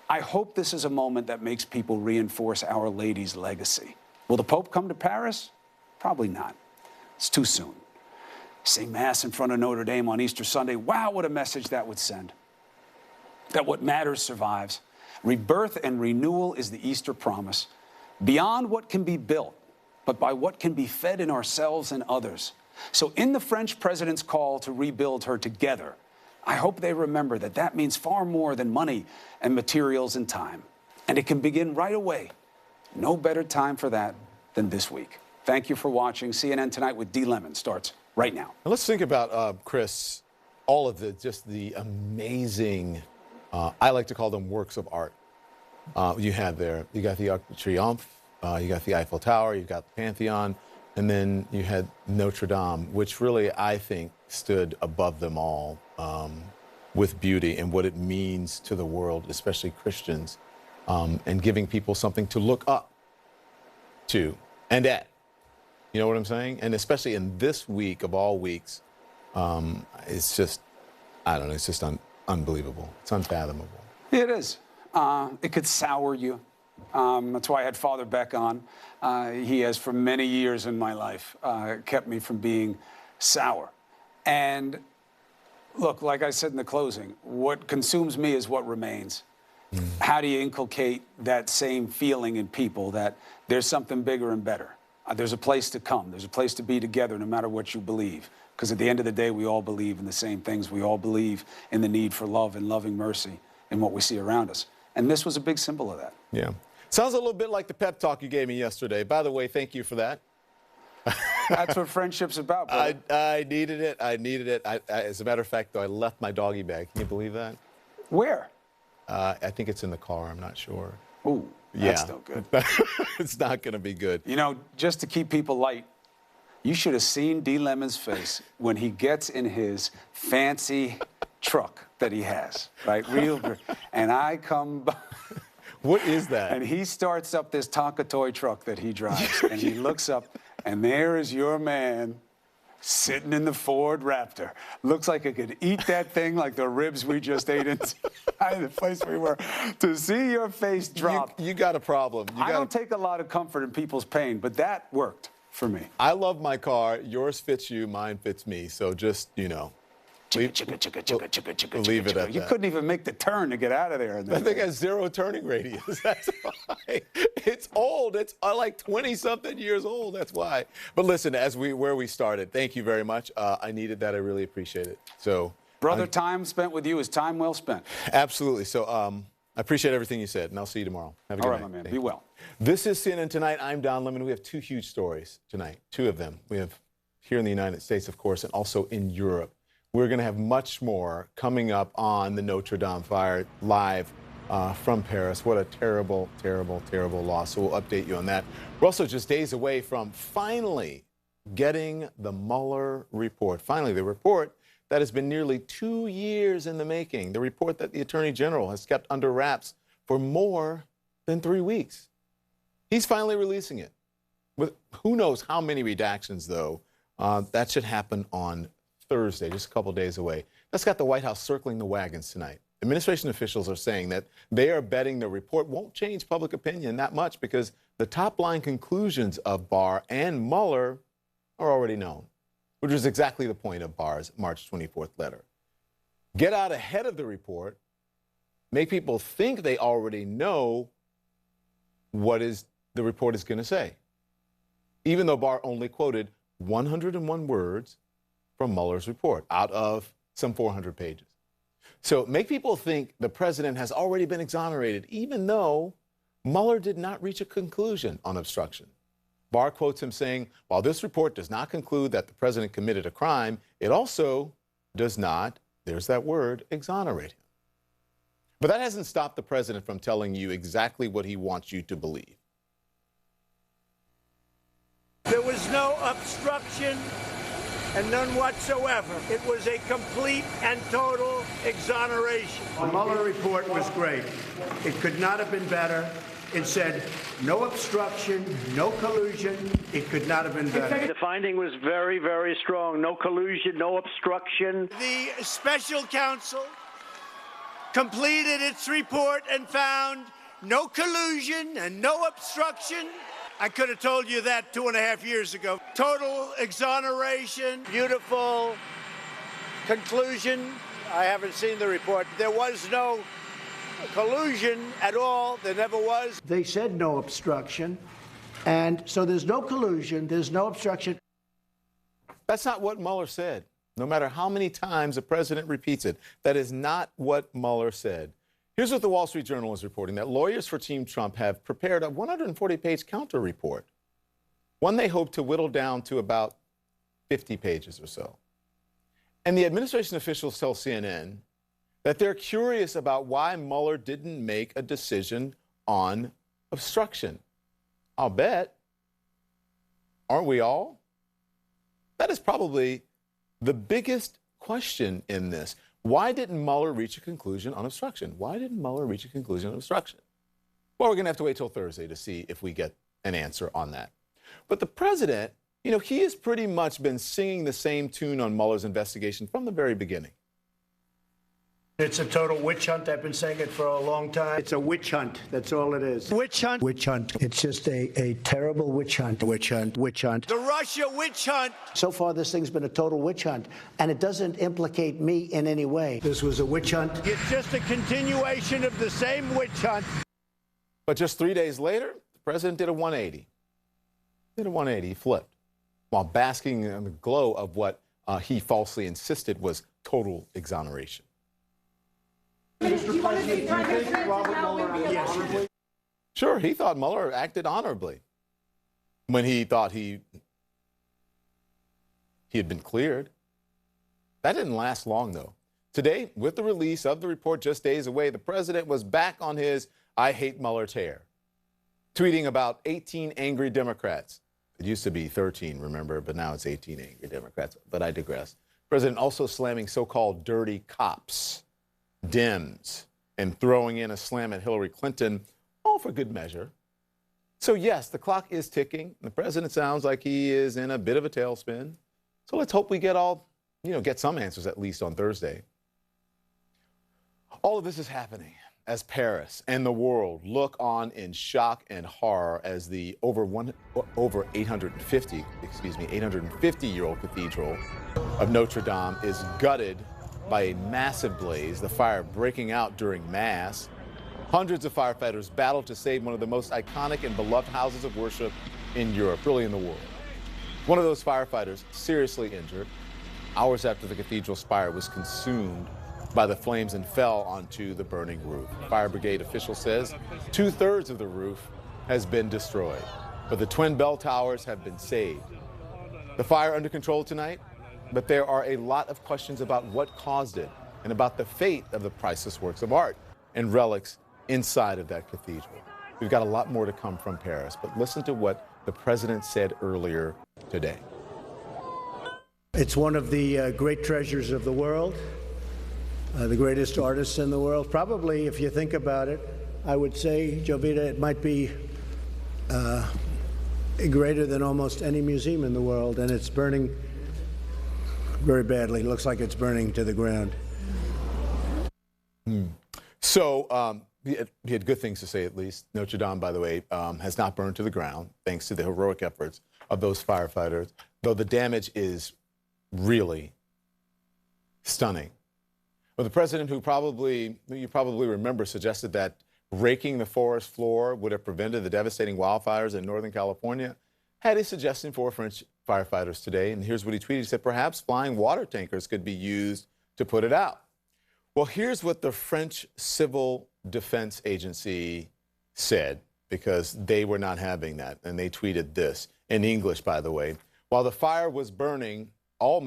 I hope this is a moment that makes people reinforce Our Lady's legacy. Will the Pope come to Paris? Probably not. It's too soon. Say Mass in front of Notre Dame on Easter Sunday. Wow, what a message that would send. That what matters survives. Rebirth and renewal is the Easter promise. Beyond what can be built, but by what can be fed in ourselves and others. So in the French president's call to rebuild her together, I hope they remember that that means far more than money and materials and time. And it can begin right away. No better time for that than this week. Thank you for watching. CNN Tonight with D. Lemon starts right now. Now let's think about, Chris, all of just the amazing, I like to call them works of art you had there. You got the Arc de Triomphe, you got the Eiffel Tower, you got the Pantheon, and then you had Notre Dame, which really, I think, stood above them all with beauty and what it means to the world, especially Christians, and giving people something to look up to and at. You know what I'm saying? And especially in this week of all weeks, it's just, I don't know, it's just unbelievable. It's unfathomable. It is. It could sour you. That's why I had Father Beck on. He has, for many years in my life, kept me from being sour. And look, like I said in the closing, what consumes me is what remains. How do you inculcate that same feeling in people that there's something bigger and better? There's a place to come. There's a place to be together no matter what you believe. Because at the end of the day, we all believe in the same things. We all believe in the need for love and loving mercy in what we see around us. And this was a big symbol of that. Yeah. Sounds a little bit like the pep talk you gave me yesterday. By the way, thank you for that. That's what friendship's about, brother. I needed it. I needed it. As a matter of fact, though, I left my doggy bag. Can you believe that? Where? I think it's in the car. I'm not sure. Ooh, that's no good. It's not going to be good. You know, just to keep people light, you should have seen D. Lemon's face when he gets in his fancy truck that he has, right? And I come by. What is that? And he starts up this Tonka toy truck that he drives, and he looks up, and there is your man sitting in the Ford Raptor. Looks like it could eat that thing like the ribs we just ate inside the place we were. To see your face drop. You got a problem. I don't take a lot of comfort in people's pain, but that worked for me. I love my car. Yours fits you. Mine fits me. So just, you know. Leave it at that. You couldn't even make the turn to get out of there. That thing has 0 turning radius. That's why. It's old. It's like 20-something years old. That's why. But listen, where we started, thank you very much. I needed that. I really appreciate it. So, brother, time spent with you is time well spent. Absolutely. So I appreciate everything you said, and I'll see you tomorrow. Have a good night. All right, my man. Be well. This is CNN Tonight. I'm Don Lemon. We have 2 huge stories tonight, 2 of them. We have here in the United States, of course, and also in Europe. We're going to have much more coming up on the Notre Dame fire live from Paris. What a terrible, terrible, terrible loss. So we'll update you on that. We're also just days away from finally getting the Mueller report. Finally, the report that has been nearly 2 years in the making. The report that the Attorney General has kept under wraps for more than 3 weeks. He's finally releasing it. With who knows how many redactions, though. That should happen on Thursday, just a couple days away. That's got the White House circling the wagons tonight. Administration officials are saying that they are betting the report won't change public opinion that much because the top-line conclusions of Barr and Mueller are already known, which is exactly the point of Barr's March 24th letter. Get out ahead of the report, make people think they already know what the report is going to say, even though Barr only quoted 101 words from Mueller's report out of some 400 pages. So make people think the president has already been exonerated, even though Mueller did not reach a conclusion on obstruction. Barr quotes him saying, while this report does not conclude that the president committed a crime, it also does not, there's that word, exonerate him. But that hasn't stopped the president from telling you exactly what he wants you to believe. There was no obstruction and none whatsoever. It was a complete and total exoneration. The Mueller report was great. It could not have been better. It said no obstruction, no collusion. It could not have been better. The finding was very, very strong. No collusion, no obstruction. The special counsel completed its report and found no collusion and no obstruction. I could have told you that 2.5 years ago. Total exoneration, beautiful conclusion. I haven't seen the report. There was no collusion at all. There never was. They said no obstruction. And so there's no collusion, there's no obstruction. That's not what Mueller said. No matter how many times the president repeats it, that is not what Mueller said. Here's what the Wall Street Journal is reporting, that lawyers for Team Trump have prepared a 140-page counter report, one they hope to whittle down to about 50 pages or so. And the administration officials tell CNN that they're curious about why Mueller didn't make a decision on obstruction. I'll bet. Aren't we all? That is probably the biggest question in this. Why didn't Mueller reach a conclusion on obstruction? Why didn't Mueller reach a conclusion on obstruction? Well, we're going to have to wait till Thursday to see if we get an answer on that. But the president, you know, he has pretty much been singing the same tune on Mueller's investigation from the very beginning. It's a total witch hunt. I've been saying it for a long time. It's a witch hunt. That's all it is. Witch hunt. Witch hunt. It's just a terrible witch hunt. Witch hunt. Witch hunt. The Russia witch hunt. So far, this thing's been a total witch hunt, and it doesn't implicate me in any way. This was a witch hunt. It's just a continuation of the same witch hunt. But just 3 days later, the president did a 180. Did a 180, he flipped, while basking in the glow of what he falsely insisted was total exoneration. Mr. President, do you think Robert Mueller acted honorably? Sure, he thought Mueller acted honorably when he thought he had been cleared. That didn't last long, though. Today, with the release of the report just days away, the president was back on his I hate Mueller tear, tweeting about 18 angry Democrats. It used to be 13, remember, but now it's 18 angry Democrats. But I digress. President also slamming so-called dirty cops, Dems, and throwing in a slam at Hillary Clinton, all for good measure. So yes, the clock is ticking. The president sounds like he is in a bit of a tailspin. So let's hope we get some answers at least on Thursday. All of this is happening as Paris and the world look on in shock and horror as the over 850-year-old cathedral of Notre Dame is gutted by a massive blaze, the fire breaking out during Mass. Hundreds of firefighters battled to save one of the most iconic and beloved houses of worship in Europe, really in the world. One of those firefighters seriously injured hours after the cathedral spire was consumed by the flames and fell onto the burning roof. Fire brigade official says 2/3 of the roof has been destroyed, but the twin bell towers have been saved. The fire under control tonight, but there are a lot of questions about what caused it and about the fate of the priceless works of art and relics inside of that cathedral. We've got a lot more to come from Paris, but listen to what the president said earlier today. It's one of the great treasures of the world, the greatest artists in the world. Probably, if you think about it, I would say, Jovita, it might be greater than almost any museum in the world, and it's burning very badly. It looks like it's burning to the ground. So he had good things to say, at least. Notre Dame, by the way, has not burned to the ground, thanks to the heroic efforts of those firefighters, though the damage is really stunning. But the president, who you probably remember, suggested that raking the forest floor would have prevented the devastating wildfires in Northern California, had a suggestion for French firefighters today. And here's what he tweeted. He said, perhaps flying water tankers could be used to put it out. Well, here's what the French Civil Defense Agency said, because they were not having that. And they tweeted this in English, by the way. While the fire was burning, all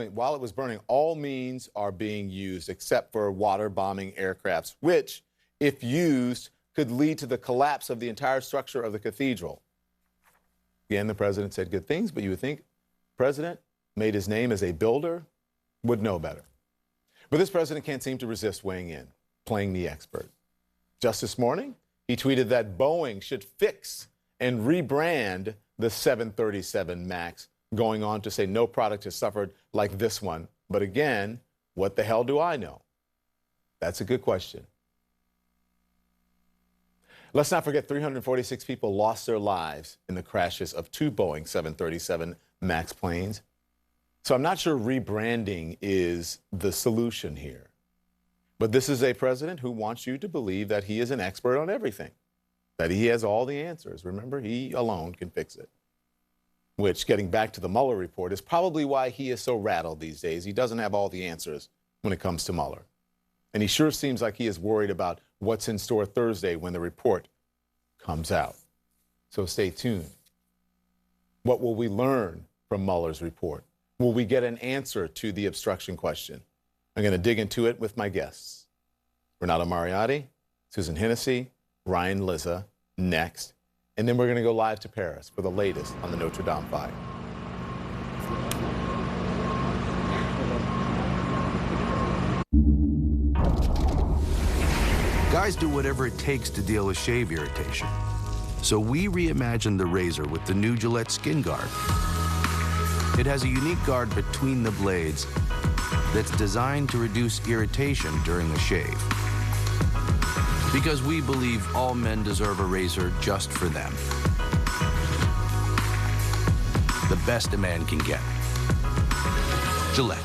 means are being used except for water bombing aircrafts, which, if used, could lead to the collapse of the entire structure of the cathedral. Again, the president said good things, but you would think the president made his name as a builder, would know better. But this president can't seem to resist weighing in, playing the expert. Just this morning, he tweeted that Boeing should fix and rebrand the 737 MAX, going on to say no product has suffered like this one. But again, what the hell do I know? That's a good question. Let's not forget 346 people lost their lives in the crashes of 2 Boeing 737 MAX planes. So I'm not sure rebranding is the solution here. But this is a president who wants you to believe that he is an expert on everything, that he has all the answers. Remember, he alone can fix it. Which, getting back to the Mueller report, is probably why he is so rattled these days. He doesn't have all the answers when it comes to Mueller. And he sure seems like he is worried about what's in store Thursday when the report comes out. So stay tuned. What will we learn from Mueller's report? Will we get an answer to the obstruction question? I'm going to dig into it with my guests. Renato Mariotti, Susan Hennessy, Ryan Lizza, next. And then we're going to go live to Paris for the latest on the Notre Dame fire. Guys do whatever it takes to deal with shave irritation. So we reimagined the razor with the new Gillette Skin Guard. It has a unique guard between the blades that's designed to reduce irritation during a shave. Because we believe all men deserve a razor just for them. The best a man can get. Gillette.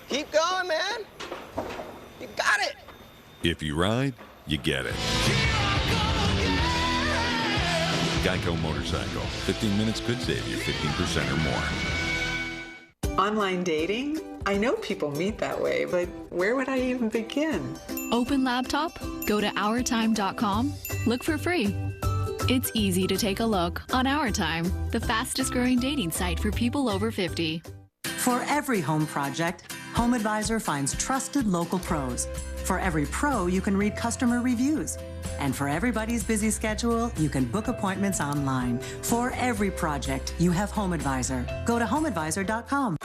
Keep going, man. You got it. If you ride, you get it. Geico Motorcycle. 15 minutes could save you 15% or more. Online dating? I know people meet that way, but where would I even begin? Open laptop? Go to OurTime.com. Look for free. It's easy to take a look on Our Time, the fastest growing dating site for people over 50. For every home project, HomeAdvisor finds trusted local pros. For every pro, you can read customer reviews. And for everybody's busy schedule, you can book appointments online. For every project, you have HomeAdvisor. Go to HomeAdvisor.com.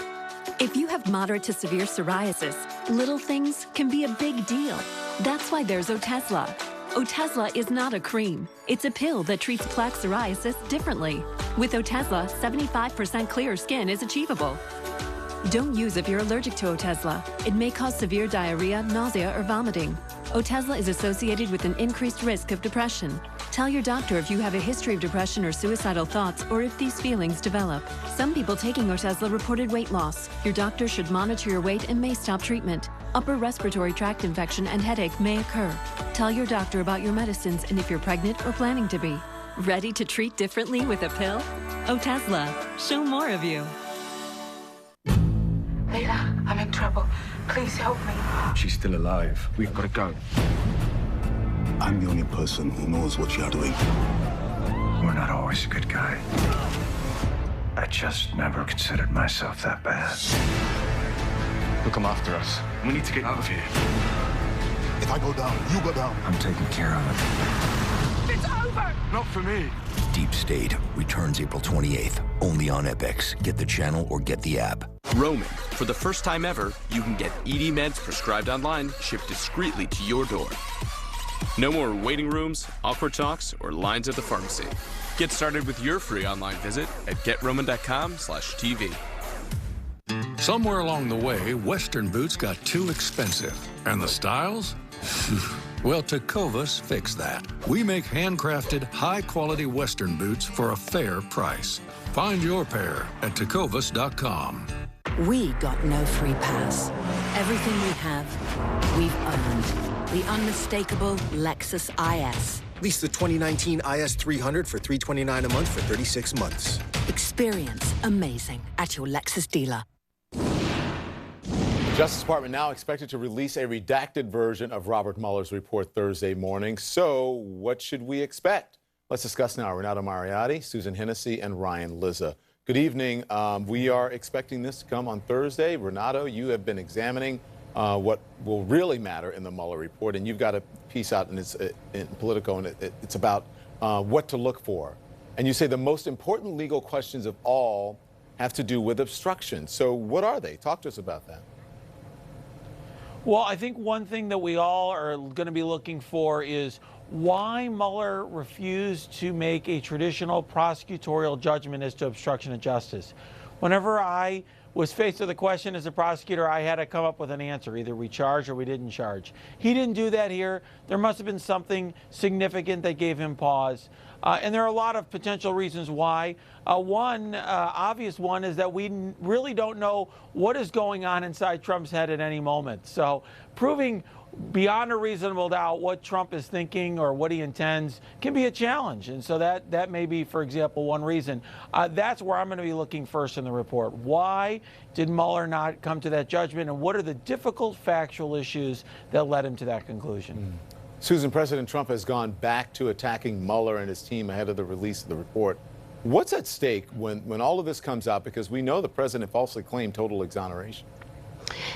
If you have moderate to severe psoriasis, little things can be a big deal. That's why there's Otezla. Otezla is not a cream. It's a pill that treats plaque psoriasis differently. With Otezla, 75% clear skin is achievable. Don't use if you're allergic to Otezla. It may cause severe diarrhea, nausea, or vomiting. Otezla is associated with an increased risk of depression. Tell your doctor if you have a history of depression or suicidal thoughts, or if these feelings develop. Some people taking Otezla reported weight loss. Your doctor should monitor your weight and may stop treatment. Upper respiratory tract infection and headache may occur. Tell your doctor about your medicines and if you're pregnant or planning to be. Ready to treat differently with a pill? Otezla. Show more of you. Leila, I'm in trouble. Please help me. She's still alive. We've got to go. I'm the only person who knows what you're doing. We're not always a good guy. I just never considered myself that bad. They'll come after us. We need to get out of here. If I go down, you go down. I'm taking care of it. It's over! Not for me. Deep State returns April 28th, only on Epix. Get the channel or get the app. Roman. For the first time ever, you can get ED meds prescribed online, shipped discreetly to your door. No more waiting rooms, awkward talks, or lines at the pharmacy. Get started with your free online visit at GetRoman.com/TV. Somewhere along the way, Western boots got too expensive. And the styles? Well, Tecovas fixed that. We make handcrafted, high-quality Western boots for a fair price. Find your pair at Tecovas.com. We got no free pass. Everything we have, we've earned. The unmistakable Lexus IS. Lease the 2019 IS 300 for $329 a month for 36 months. Experience amazing at your Lexus dealer. The Justice Department now expected to release a redacted version of Robert Mueller's report Thursday morning. So what should we expect? Let's discuss now. Renato Mariotti, Susan Hennessy, and Ryan Lizza. Good evening. We are expecting this to come on Thursday. Renato, you have been examining what will really matter in the Mueller report, and you've got a piece out in Politico, and it's about what to look for. And you say the most important legal questions of all have to do with obstruction. So what are they? Talk to us about that. Well, I think one thing that we all are going to be looking for is why Mueller refused to make a traditional prosecutorial judgment as to obstruction of justice. Whenever I was faced with a question as a prosecutor, I had to come up with an answer. Either we charged or we didn't charge. He didn't do that here. There must have been something significant that gave him pause. And there are a lot of potential reasons why. One obvious one is that we really don't know what is going on inside Trump's head at any moment. So proving beyond a reasonable doubt what Trump is thinking or what he intends can be a challenge. And so that may be, for example, one reason. That's where I'm going to be looking first in the report. Why did Mueller not come to that judgment, and what are the difficult factual issues that led him to that conclusion? Susan, President Trump has gone back to attacking Mueller and his team ahead of the release of the report. What's at stake when all of this comes out? Because we know the president falsely claimed total exoneration.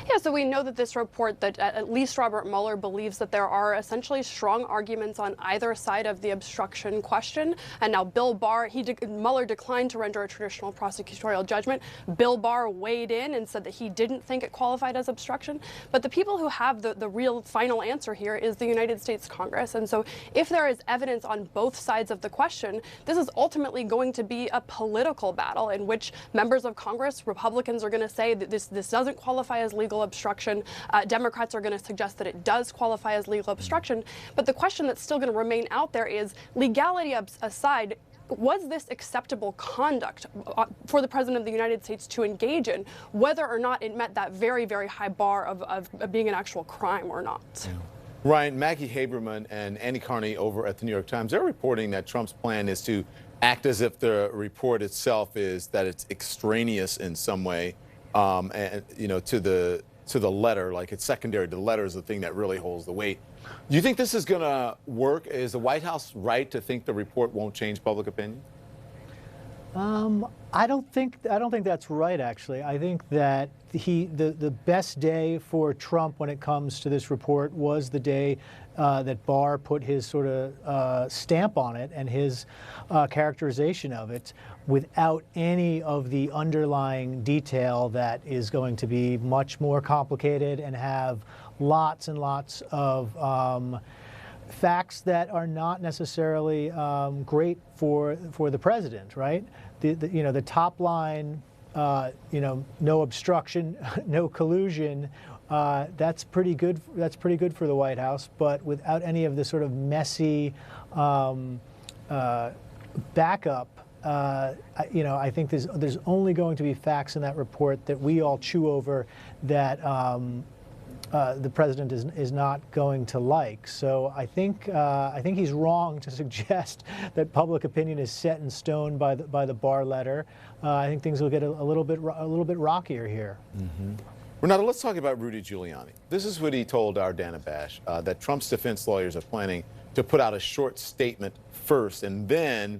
Yeah, so we know that this report, that at least Robert Mueller believes that there are essentially strong arguments on either side of the obstruction question. And now Bill Barr, Mueller declined to render a traditional prosecutorial judgment. Bill Barr weighed in and said that he didn't think it qualified as obstruction. But the people who have the real final answer here is the United States Congress. And so if there is evidence on both sides of the question, this is ultimately going to be a political battle in which members of Congress, Republicans, are going to say that this doesn't qualify as legal obstruction. Democrats are going to suggest that it does qualify as legal obstruction. But the question that's still going to remain out there is, legality aside, was this acceptable conduct for the President of the United States to engage in, whether or not it met that very, very high bar of being an actual crime or not? Yeah. Ryan, Maggie Haberman and Andy Carney over at the New York Times, they're reporting that Trump's plan is to act as if the report itself is that it's extraneous in some way. And to the letter, like it's secondary to the letter is the thing that really holds the weight. Do you think this is going to work? Is the White House right to think the report won't change public opinion? I don't think that's right, actually. I think that the best day for Trump when it comes to this report was the day that Barr put his sort of stamp on it and his characterization of it without any of the underlying detail that is going to be much more complicated and have lots and lots of facts that are not necessarily great for the president, right? The top line, no obstruction, no collusion. That's pretty good. That's pretty good for the White House, but without any of the sort of messy backup. I think there's only going to be facts in that report that we all chew over that the president is not going to like. So I think he's wrong to suggest that public opinion is set in stone by the Barr letter. I think things will get a little bit rockier here. Mm-hmm. Renata, let's talk about Rudy Giuliani. This is what he told our Dana Bash, that Trump's defense lawyers are planning to put out a short statement first and then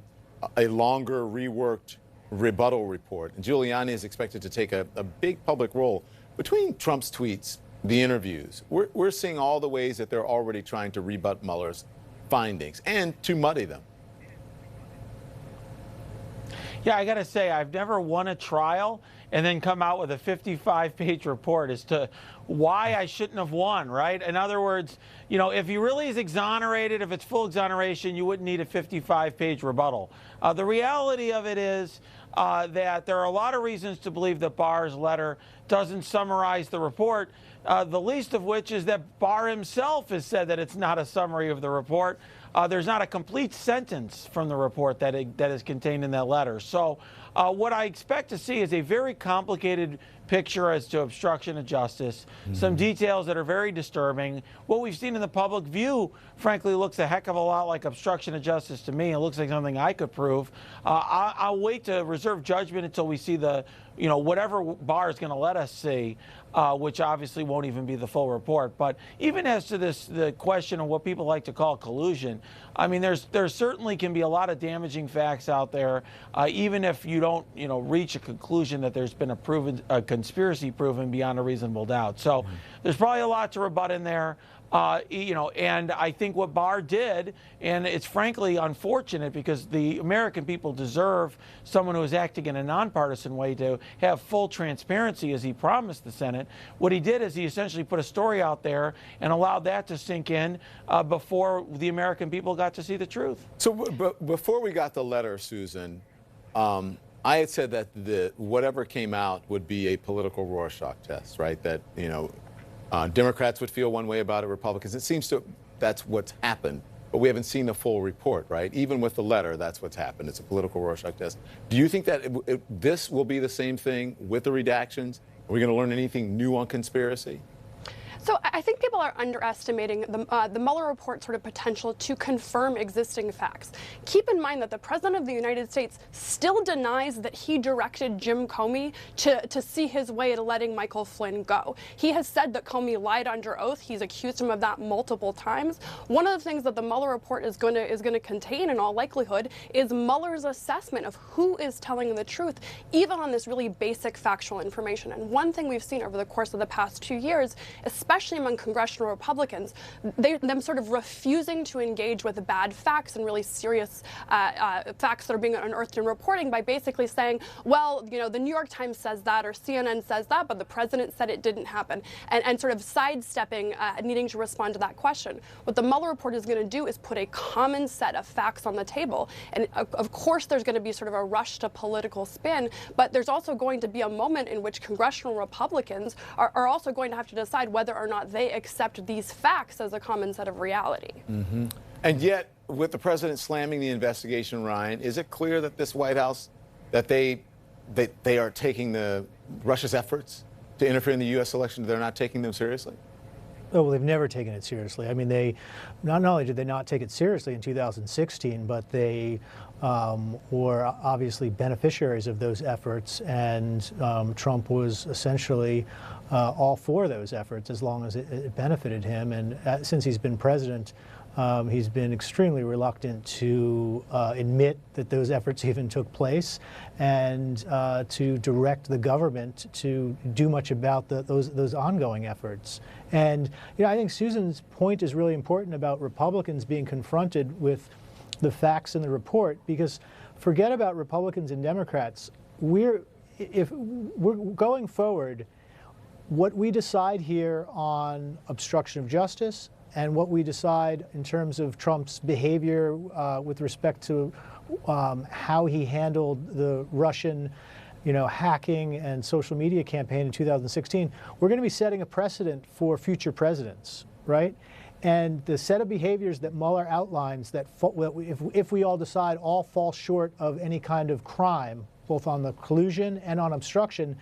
a longer, reworked rebuttal report. And Giuliani is expected to take a big public role. Between Trump's tweets, the interviews, we're seeing all the ways that they're already trying to rebut Mueller's findings and to muddy them. Yeah, I got to say, I've never won a trial and then come out with a 55-page report as to why I shouldn't have won, right? In other words, if he really is exonerated, if it's full exoneration, you wouldn't need a 55-page rebuttal. The reality of it is that there are a lot of reasons to believe that Barr's letter doesn't summarize the report, the least of which is that Barr himself has said that it's not a summary of the report. There's not a complete sentence from the report that is contained in that letter. So what I expect to see is a very complicated picture as to obstruction of justice, some details that are very disturbing. What we've seen in the public view, frankly, looks a heck of a lot like obstruction of justice to me. It looks like something I could prove. I'll wait to reserve judgment until we see whatever Barr is going to let us see, which obviously won't even be the full report. But even as to the question of what people like to call collusion, I mean, there certainly can be a lot of damaging facts out there, even if you don't, reach a conclusion that there's been a proven conspiracy proven beyond a reasonable doubt. So there's probably a lot to rebut in there. You know, and I think what Barr did, and it's frankly unfortunate because the American people deserve someone who is acting in a nonpartisan way to have full transparency as he promised the Senate. What he did is he essentially put a story out there and allowed that to sink in before the American people got to see the truth. So before we got the letter, Susan, I had said that whatever came out would be a political Rorschach test, right? That, you know, Democrats would feel one way about it, Republicans. It seems that's what's happened, but we haven't seen the full report, right? Even with the letter, that's what's happened. It's a political Rorschach test. Do you think that this will be the same thing with the redactions? Are we going to learn anything new on conspiracy? So I think people are underestimating the Mueller report's sort of potential to confirm existing facts. Keep in mind that the President of the United States still denies that he directed Jim Comey to see his way to letting Michael Flynn go. He has said that Comey lied under oath. He's accused him of that multiple times. One of the things that the Mueller report is going to contain, in all likelihood, is Mueller's assessment of who is telling the truth, even on this really basic factual information. And one thing we've seen over the course of the past 2 years, especially among congressional Republicans, them sort of refusing to engage with the bad facts and really serious facts that are being unearthed in reporting by basically saying, well, you know, the New York Times says that or CNN says that, but the president said it didn't happen, and sort of sidestepping needing to respond to that question. What the Mueller report is going to do is put a common set of facts on the table, and of course there's going to be sort of a rush to political spin, but there's also going to be a moment in which congressional Republicans are also going to have to decide whether or not they accept these facts as a common set of reality. Mm-hmm. And yet, with the president slamming the investigation, Ryan, is it clear that this White House, that they are taking Russia's efforts to interfere in the U.S. election, they're not taking them seriously? Oh, well, they've never taken it seriously. I mean, they not only did they not take it seriously in 2016, but they were obviously beneficiaries of those efforts, and Trump was essentially all for those efforts as long as it benefited him. And since he's been president, he's been extremely reluctant to admit that those efforts even took place and to direct the government to do much about those ongoing efforts. And you know, I think Susan's point is really important about Republicans being confronted with the facts in the report, because forget about Republicans and Democrats. If we're going forward, what we decide here on obstruction of justice and what we decide in terms of Trump's behavior with respect to how he handled the Russian, hacking and social media campaign in 2016, we're going to be setting a precedent for future presidents, right? And the set of behaviors that Mueller outlines that if we all decide all fall short of any kind of crime, both on the collusion and on obstruction,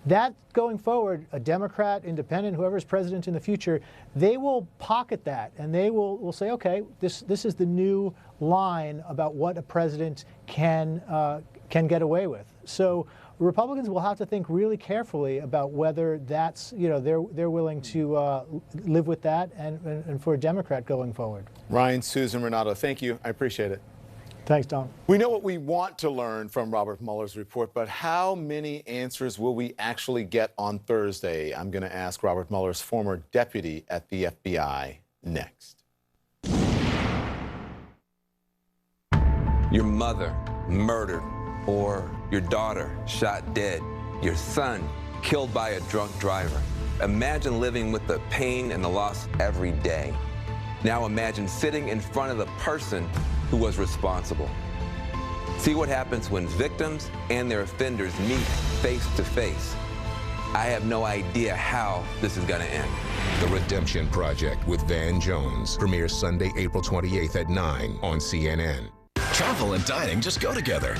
that going forward, a Democrat, independent, whoever's president in the future, they will pocket that and they will say, okay, this is the new line about what a president can get away with. So Republicans will have to think really carefully about whether that's, they're willing to live with that and for a Democrat going forward. Ryan, Susan, Renato, thank you. I appreciate it. Thanks, Don. We know what we want to learn from Robert Mueller's report, but how many answers will we actually get on Thursday? I'm going to ask Robert Mueller's former deputy at the FBI next. Your mother murdered, or your daughter shot dead, your son killed by a drunk driver. Imagine living with the pain and the loss every day. Now imagine sitting in front of the person who was responsible. See what happens when victims and their offenders meet face to face. I have no idea how this is gonna end. The Redemption Project with Van Jones premieres Sunday, April 28th at 9 on CNN. Travel and dining just go together.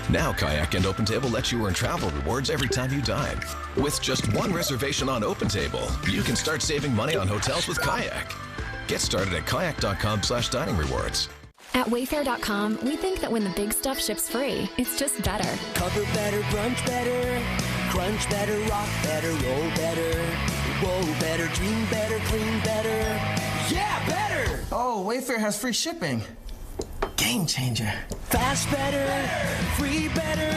Now Kayak and OpenTable let you earn travel rewards every time you dine. With just one reservation on OpenTable, you can start saving money on hotels with Kayak. Get started at kayak.com/dining rewards. At Wayfair.com, we think that when the big stuff ships free, it's just better. Cover better, brunch better, crunch better, rock better, roll better, whoa better, dream better, clean better, yeah, better! Oh, Wayfair has free shipping. game changer. Fast better, free better,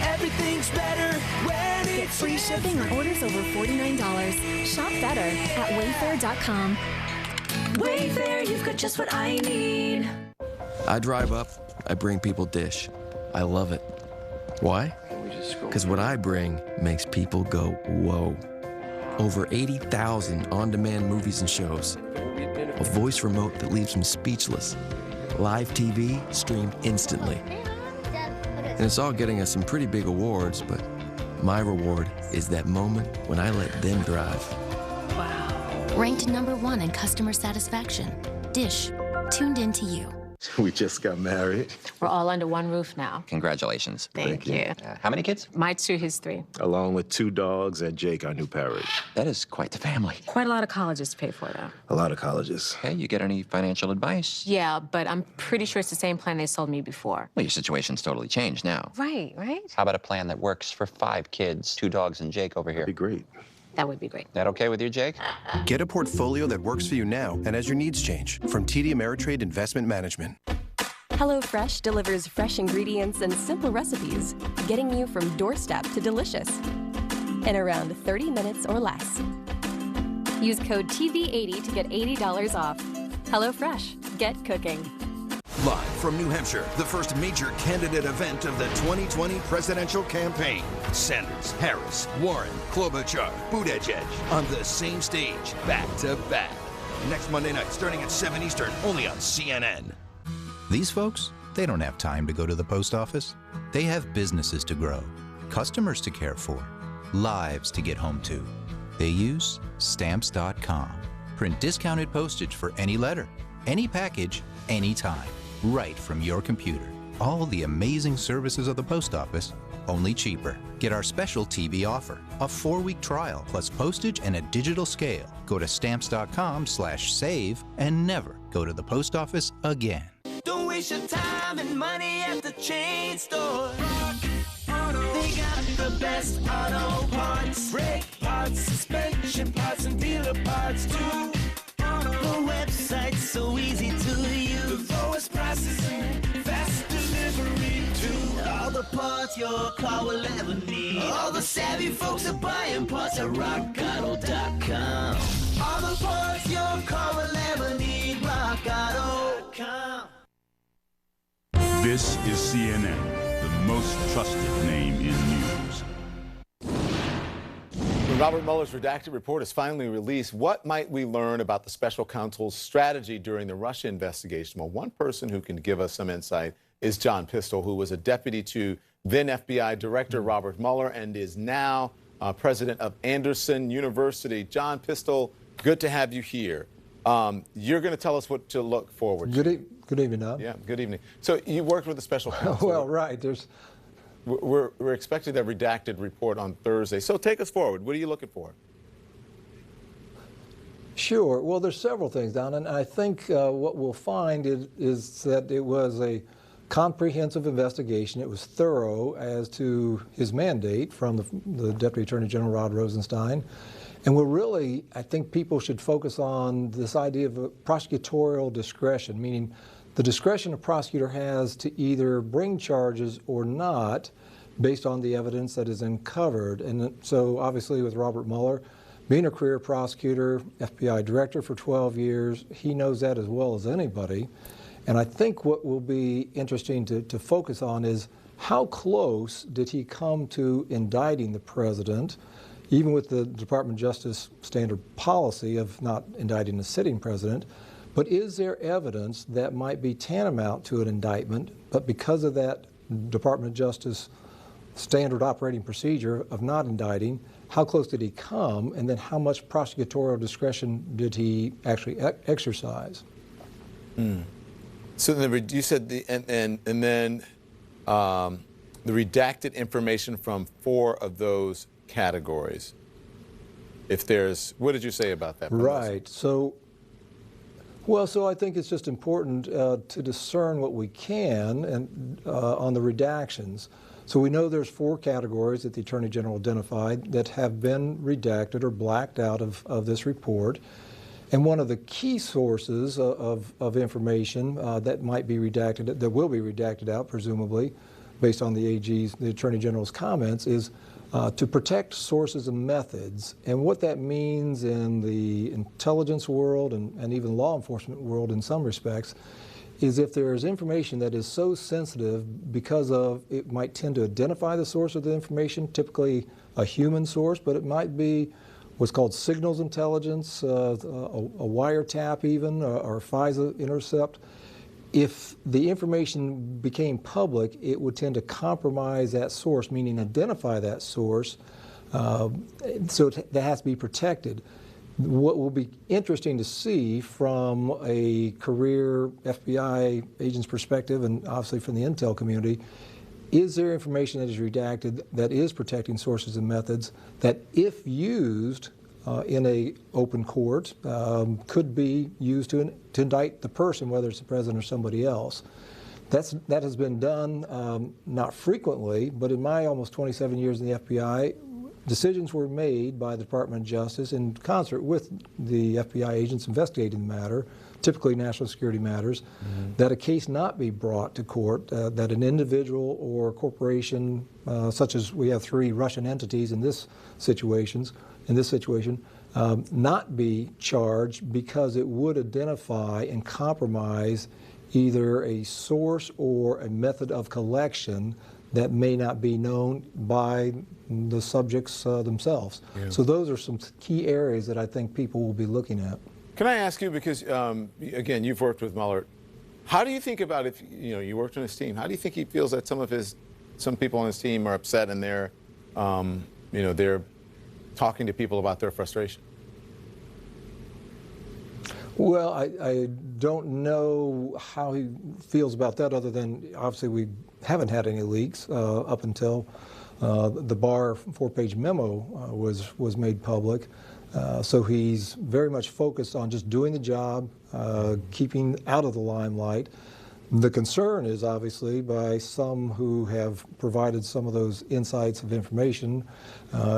everything's better when Get it's free shipping on orders over $49. Shop better at wayfair.com. Wayfair, you've got just what I need. I drive up, I bring people Dish. I love it. Why? Because what I bring makes people go, whoa. Over 80,000 on-demand movies and shows. A voice remote that leaves them speechless. Live TV streamed instantly. And it's all getting us some pretty big awards, but my reward is that moment when I let them drive. Ranked #1 in customer satisfaction. Dish, tuned in to you. We just got married. We're all under one roof now. Congratulations. Thank you. How many kids? My 2, his 3. Along with 2 dogs and Jake, our new parrot. That is quite the family. Quite a lot of colleges to pay for, though. A lot of colleges. Hey, you get any financial advice? Yeah, but I'm pretty sure it's the same plan they sold me before. Well, your situation's totally changed now. Right? How about a plan that works for 5 kids, 2 dogs, and Jake over here? That'd be great. That would be great. That okay with you, Jake? Get a portfolio that works for you now and as your needs change from TD Ameritrade Investment Management. HelloFresh delivers fresh ingredients and simple recipes, getting you from doorstep to delicious in around 30 minutes or less. Use code TV80 to get $80 off. HelloFresh, get cooking. Live from New Hampshire, the first major candidate event of the 2020 presidential campaign. Sanders, Harris, Warren, Klobuchar, Buttigieg on the same stage, back to back. Next Monday night, starting at 7 Eastern, only on CNN. These folks, they don't have time to go to the post office. They have businesses to grow, customers to care for, lives to get home to. They use Stamps.com. Print discounted postage for any letter, any package, anytime, right from your computer. All the amazing services of the post office, only cheaper. Get our special TV offer, a 4-week trial plus postage and a digital scale. Go to Stamps.com/save and never go to the post office again. Don't waste your time and money at the chain store. They got the best auto parts, brake parts, suspension parts, and dealer parts too. The website's so easy to use. The lowest prices and fast delivery too. All the parts your car will ever need. All the savvy folks are buying parts at RockAuto.com. All the parts your car will ever need. RockAuto.com. This is CNN, the most trusted name in news. When Robert Mueller's redacted report is finally released, what might we learn about the special counsel's strategy during the Russia investigation? Well, one person who can give us some insight is John Pistole, who was a deputy to then FBI Director Robert Mueller and is now president of Anderson University. John Pistole, good to have you here. You're going to tell us what to look forward to. Good evening, Don. Yeah, good evening. So you worked with the special counsel. Well, right. We're expecting that redacted report on Thursday. So take us forward. What are you looking for? Sure. Well, there's several things, Don, and I think what we'll find is that it was a comprehensive investigation. It was thorough as to his mandate from the Deputy Attorney General Rod Rosenstein. And I think people should focus on this idea of prosecutorial discretion, meaning the discretion a prosecutor has to either bring charges or not based on the evidence that is uncovered. And so obviously with Robert Mueller, being a career prosecutor, FBI director for 12 years, he knows that as well as anybody. And I think what will be interesting to focus on is how close did he come to indicting the president, even with the Department of Justice standard policy of not indicting a sitting president. But is there evidence that might be tantamount to an indictment, but because of that Department of Justice standard operating procedure of not indicting, how close did he come, and then how much prosecutorial discretion did he actually exercise? So you said and then the redacted information from 4 of those categories. What did you say about that? Right. So I think it's just important to discern what we can and on the redactions. So we know there's 4 categories that the Attorney General identified that have been redacted or blacked out of this report. And one of the key sources of information that might be redacted, that will be redacted out, presumably, based on the Attorney General's comments, is to protect sources and methods. And what that means in the intelligence world and even law enforcement world in some respects is if there is information that is so sensitive because of it might tend to identify the source of the information, typically a human source, but it might be what's called signals intelligence, a wiretap even, or FISA intercept. If the information became public, it would tend to compromise that source, meaning identify that source, so that has to be protected. What will be interesting to see from a career FBI agent's perspective, and obviously from the intel community, is there information that is redacted that is protecting sources and methods that, if used in a open court, could be used to indict the person, whether it's the president or somebody else. That has been done not frequently, but in my almost 27 years in the FBI, decisions were made by the Department of Justice in concert with the FBI agents investigating the matter, typically national security matters, that a case not be brought to court, that an individual or corporation, such as we have 3 Russian entities in this situation, not be charged because it would identify and compromise either a source or a method of collection that may not be known by the subjects themselves. Yeah. So those are some key areas that I think people will be looking at. Can I ask you, because again, you've worked with Mueller, how do you think about, if you worked on his team, how do you think he feels that some people on his team are upset and they're talking to people about their frustration? Well, I don't know how he feels about that, other than obviously we haven't had any leaks up until the Barr 4-page memo was made public. So he's very much focused on just doing the job, keeping out of the limelight. The concern is obviously by some who have provided some of those insights of information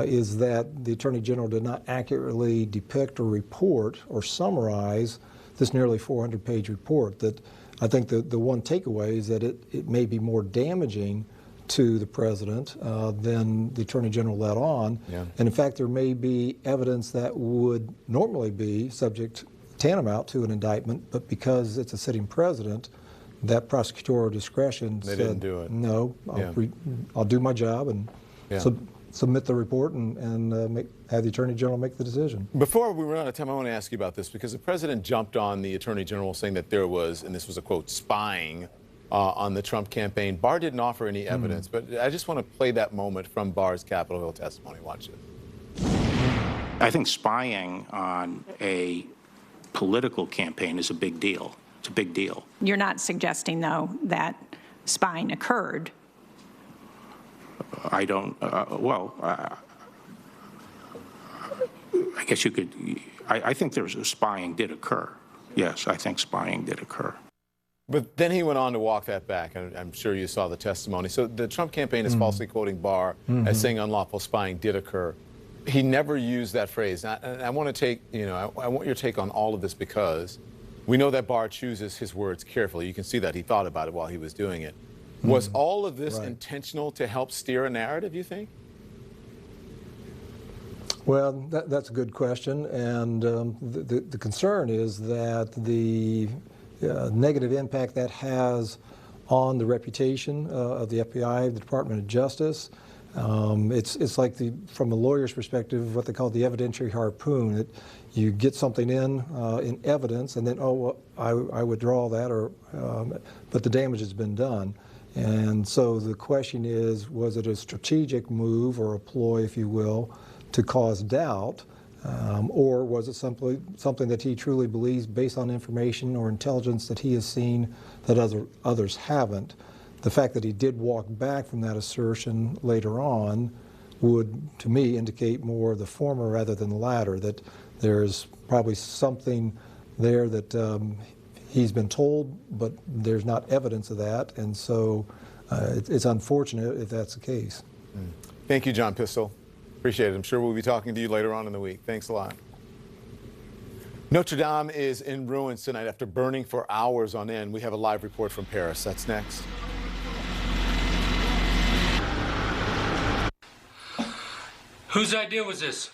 is that the Attorney General did not accurately depict or report or summarize this nearly 400-page report. That I think the one takeaway is that it may be more damaging to the President than the Attorney General let on. Yeah. And in fact, there may be evidence that would normally be subject tantamount to an indictment, but because it's a sitting President, that prosecutorial discretion said, didn't do it. No, I'll do my job and submit the report and have the Attorney General make the decision. Before we run out of time, I want to ask you about this, because the President jumped on the Attorney General saying that there was, and this was a quote, spying on the Trump campaign. Barr didn't offer any evidence, but I just want to play that moment from Barr's Capitol Hill testimony. Watch it. I think spying on a political campaign is a big deal. It's a big deal. You're not suggesting, though, that spying occurred? I don't, I guess you could, I think spying did occur. Yes, I think spying did occur. But then he went on to walk that back, and I'm sure you saw the testimony. So the Trump campaign is falsely quoting Barr as saying unlawful spying did occur. He never used that phrase. And I want to take, I want your take on all of this, because we know that Barr chooses his words carefully. You can see that he thought about it while he was doing it. Was all of this intentional to help steer a narrative, you think? Well, that's a good question. And the concern is that the negative impact that has on the reputation of the FBI, the Department of Justice. It's like from a lawyer's perspective, what they call the evidentiary harpoon. That you get something in evidence, and then I withdraw that, but the damage has been done. And so the question is, was it a strategic move or a ploy, if you will, to cause doubt? Or was it simply something that he truly believes based on information or intelligence that he has seen that others haven't? The fact that he did walk back from that assertion later on would, to me, indicate more the former rather than the latter, that there's probably something there that he's been told, but there's not evidence of that, and so it's unfortunate if that's the case. Thank you, John Pistole. Appreciate it. I'm sure we'll be talking to you later on in the week. Thanks a lot. Notre Dame is in ruins tonight after burning for hours on end. We have a live report from Paris. That's next. Whose idea was this?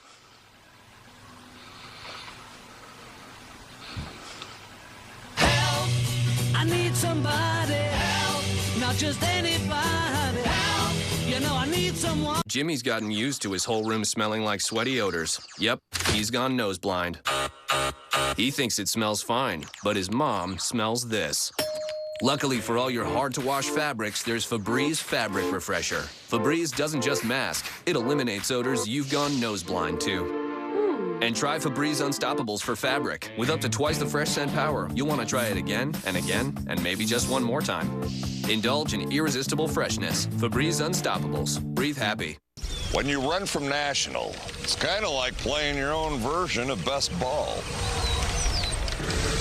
Help! I need somebody. Help! Not just anybody. Help! You know I need someone. Jimmy's gotten used to his whole room smelling like sweaty odors. Yep, he's gone nose blind. He thinks it smells fine, but his mom smells this. Luckily for all your hard-to-wash fabrics, there's Febreze Fabric Refresher. Febreze doesn't just mask, it eliminates odors you've gone nose blind to. And try Febreze Unstoppables for fabric. With up to twice the fresh scent power, you'll want to try it again and again, and maybe just one more time. Indulge in irresistible freshness. Febreze Unstoppables. Breathe happy. When you run from National, it's kind of like playing your own version of best ball.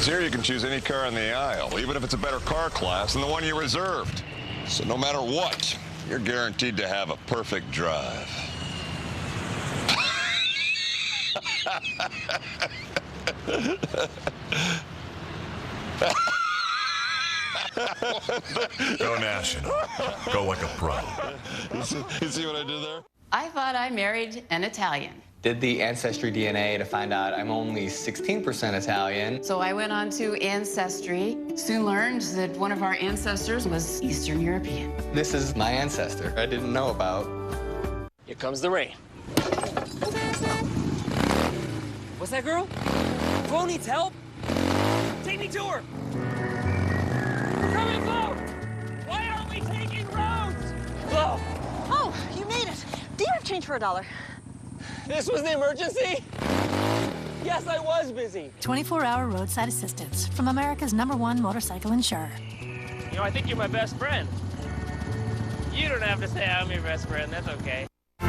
Here you can choose any car in the aisle, even if it's a better car class than the one you reserved. So no matter what, you're guaranteed to have a perfect drive. Go National. Go like a pro. You see what I did there? I thought I married an Italian. Did the Ancestry DNA to find out I'm only 16% Italian. So I went on to Ancestry. Soon learned that one of our ancestors was Eastern European. This is my ancestor I didn't know about. Here comes the rain. What's that girl? Flo needs help? Take me to her! Come in, Flo! Why aren't we taking roads? Flo! Oh, you made it. Do you have change for $1? This was the emergency? Yes, I was busy. 24-hour roadside assistance from America's #1 motorcycle insurer. You know, I think you're my best friend. You don't have to say I'm your best friend. That's okay.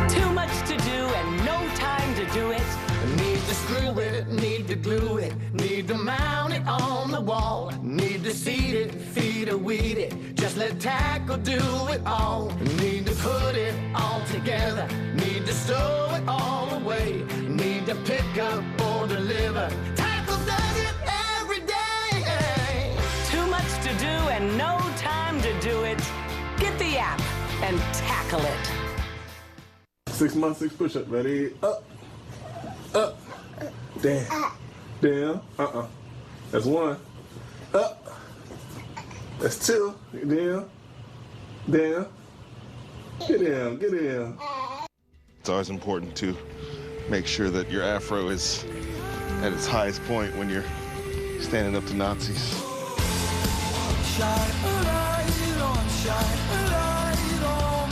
Too much to do and no time to do it. Need to screw it, need to glue it, need to mount it on the wall. Need to seed it, feed it, weed it. Just let tackle do it all. Need to put it all together. Need to stow it all away. Need to pick up or deliver. Tackle does it every day. Too much to do and no time to do it. Get the app and tackle it. 6 months, 6 push-ups. Ready? Up. Up. Down. Down. That's 1. Up. That's 2. Down. Down. Get down. Get down. It's always important to make sure that your afro is at its highest point when you're standing up to Nazis. Shine a light on, shine a light on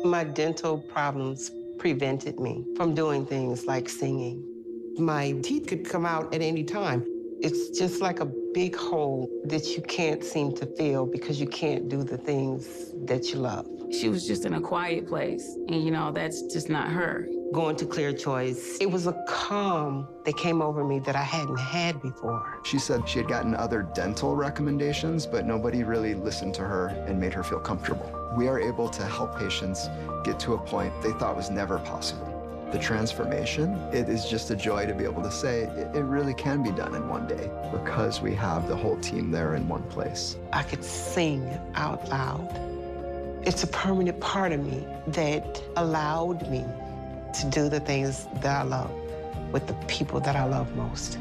me. My dental problems prevented me from doing things like singing. My teeth could come out at any time. It's just like a big hole that you can't seem to fill because you can't do the things that you love. She was just in a quiet place, and you know, that's just not her. Going to Clear Choice, it was a calm that came over me that I hadn't had before. She said she had gotten other dental recommendations, but nobody really listened to her and made her feel comfortable. We are able to help patients get to a point they thought was never possible. The transformation, it is just a joy to be able to say it really can be done in one day because we have the whole team there in one place. I could sing out loud. It's a permanent part of me that allowed me to do the things that I love with the people that I love most.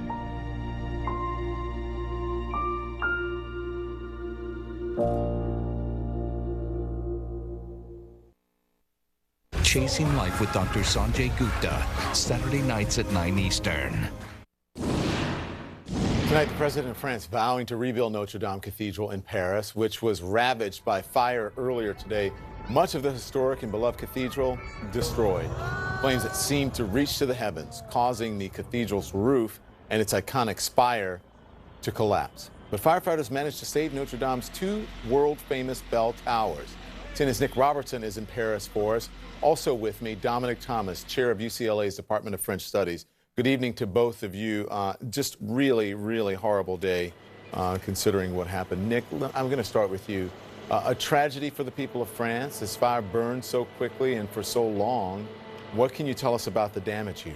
Chasing Life with Dr. Sanjay Gupta, Saturday nights at 9 Eastern. Tonight, the president of France vowing to rebuild Notre Dame Cathedral in Paris, which was ravaged by fire earlier today. Much of the historic and beloved cathedral destroyed. Flames that seemed to reach to the heavens, causing the cathedral's roof and its iconic spire to collapse. But firefighters managed to save Notre Dame's 2 world-famous bell towers. CNN's Nick Robertson is in Paris for us. Also with me, Dominic Thomas, chair of UCLA's Department of French Studies. Good evening to both of you. Just really, really horrible day considering what happened. Nick, I'm going to start with you. A tragedy for the people of France. This fire burned so quickly and for so long. What can you tell us about the damage here?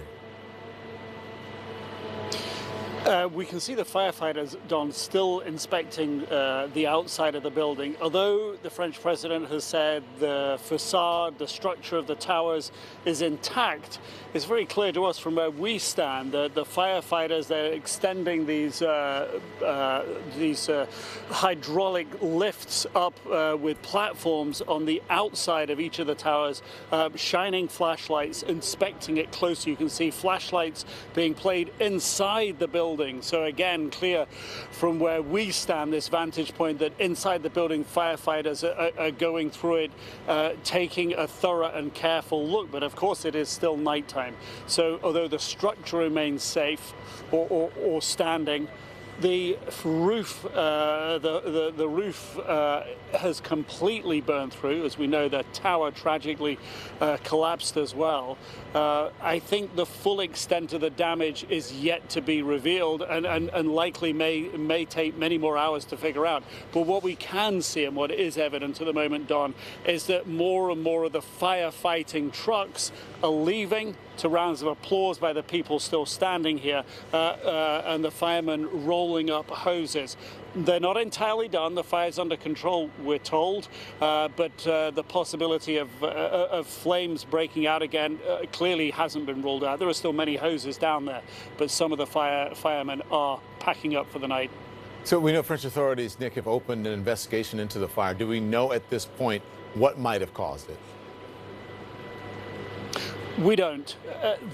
We can see the firefighters, Don, still inspecting the outside of the building. Although the French president has said the facade, the structure of the towers is intact, it's very clear to us from where we stand that the firefighters, they're extending these hydraulic lifts up with platforms on the outside of each of the towers, shining flashlights, inspecting it closely. You can see flashlights being played inside the building. So again, clear from where we stand, this vantage point, that inside the building, firefighters are going through it, taking a thorough and careful look. But of course, it is still nighttime. So although the structure remains safe or standing, the roof, the roof has completely burned through. As we know, the tower tragically collapsed as well. I think the full extent of the damage is yet to be revealed, and likely may take many more hours to figure out. But what we can see, and what is evident at the moment, Don, is that more and more of the firefighting trucks are leaving, to rounds of applause by the people still standing here, and the firemen rolling up hoses. They're not entirely done. The fire's under control, we're told, but the possibility of flames breaking out again clearly hasn't been ruled out. There are still many hoses down there, but some of the firemen are packing up for the night. So we know French authorities, Nick, have opened an investigation into the fire. Do we know at this point what might have caused it? We don't.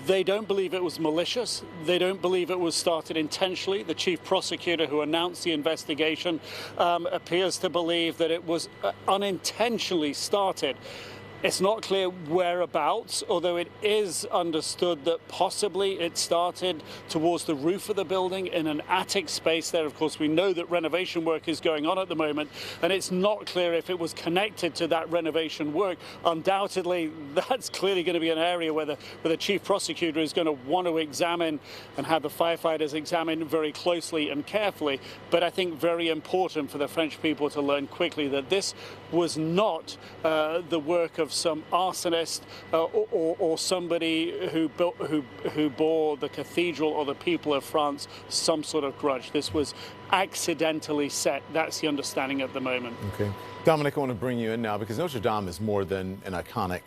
They don't believe it was malicious. They don't believe it was started intentionally. The chief prosecutor who announced the investigation appears to believe that it was unintentionally started. It's not clear whereabouts, although it is understood that possibly it started towards the roof of the building in an attic space there. Of course, we know that renovation work is going on at the moment, and it's not clear if it was connected to that renovation work. Undoubtedly, that's clearly going to be an area where the chief prosecutor is going to want to examine and have the firefighters examine very closely and carefully. But I think very important for the French people to learn quickly that this was not the work of some arsonist or somebody who bore the cathedral or the people of France some sort of grudge. This was accidentally set. That's the understanding at the moment. Okay. Dominic, I want to bring you in now because Notre Dame is more than an iconic